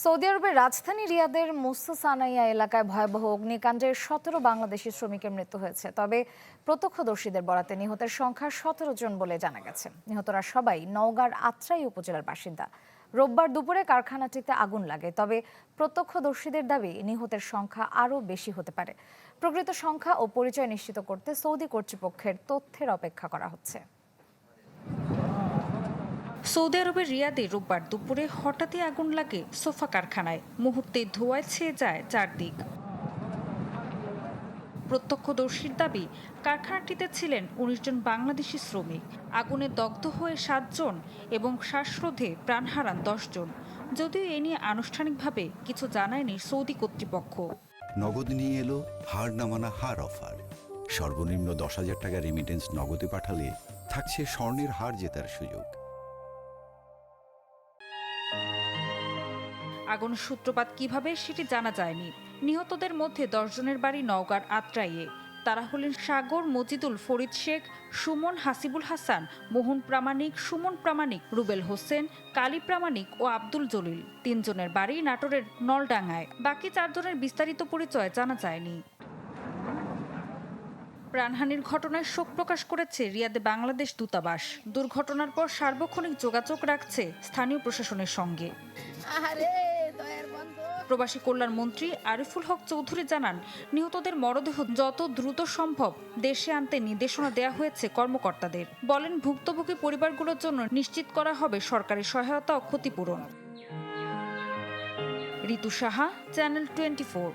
Saudi আরবের রাজধানী রিয়াদের মুসা সানাইয়া এলাকায় ভয়াবহ অগ্নিকাণ্ডে ১৭ বাংলাদেশি শ্রমিকের মৃত্যু হয়েছে। তবে প্রত্যক্ষদর্শীদের বরাতে নিহতের সংখ্যা ১৭ জন বলে জানা গেছে। নিহতরা সবাই নওগাঁর আত্রাই উপজেলার বাসিন্দা। রোববার দুপুরে কারখানাটিতে আগুন লাগে। তবে প্রত্যক্ষদর্শীদের দাবি নিহতের সংখ্যা আরও বেশি হতে পারে। প্রকৃত সংখ্যা ও পরিচয় নিশ্চিত করতে সৌদি কর্তৃপক্ষের তথ্যের অপেক্ষা করা হচ্ছে। সৌদি আরবের রিয়াদে রোববার দুপুরে হঠাৎই আগুন লাগে সোফা কারখানায়। মুহূর্তে ধোঁয়ায় ছেয়ে যায় চারদিক। প্রত্যক্ষদর্শীর দাবি, কারখানাটিতে ছিলেন ১৯ জন বাংলাদেশি শ্রমিক। আগুনে দগ্ধ হয়ে ৭ জন এবং শ্বাসরোধে প্রাণ হারান ১০ জন। যদিও এ নিয়ে আনুষ্ঠানিকভাবে কিছু জানায়নি সৌদি কর্তৃপক্ষ। নগদ নিয়ে এলো হার না মানা হার অফার। সর্বনিম্ন ১০,০০০ টাকা রেমিটেন্স নগদে পাঠালে থাকছে স্বর্ণের হার জেতার সুযোগ। আগুনের সূত্রপাত কিভাবে সেটি জানা যায়নি। নিহতদের মধ্যে ১০ জনের বাড়ি নওগাঁর আত্রাইয়ে। তারা হলেন সাগর মজিদুল, ফরিদ শেখ, সুমন, হাসিবুল হাসান, মোহন প্রামাণিক, সুমন প্রামাণিক, রুবেল হোসেন, কালী প্রামাণিক ও আব্দুল জলিল। ৩ জনের বাড়ি নাটোরের নলডাঙ্গায়। বাকি ৪ জনের বিস্তারিত পরিচয় জানা যায়নি। প্রাণহানির ঘটনায় শোক প্রকাশ করেছে রিয়াদে বাংলাদেশ দূতাবাস। দুর্ঘটনার পর সার্বক্ষণিক যোগাযোগ রাখছে স্থানীয় প্রশাসনের সঙ্গে। প্রবাসী কল্যাণ মন্ত্রী আরিফুল হক চৌধুরী জানান, নিহতদের মরদেহ যত দ্রুত সম্ভব দেশে আনতে নির্দেশনা দেওয়া হয়েছে কর্মকর্তাদের। বলেন, ভুক্তভোগী পরিবারগুলোর জন্য নিশ্চিত করা হবে সরকারি সহায়তা ও ক্ষতিপূরণ। ঋতু সাহা, চ্যানেল 24।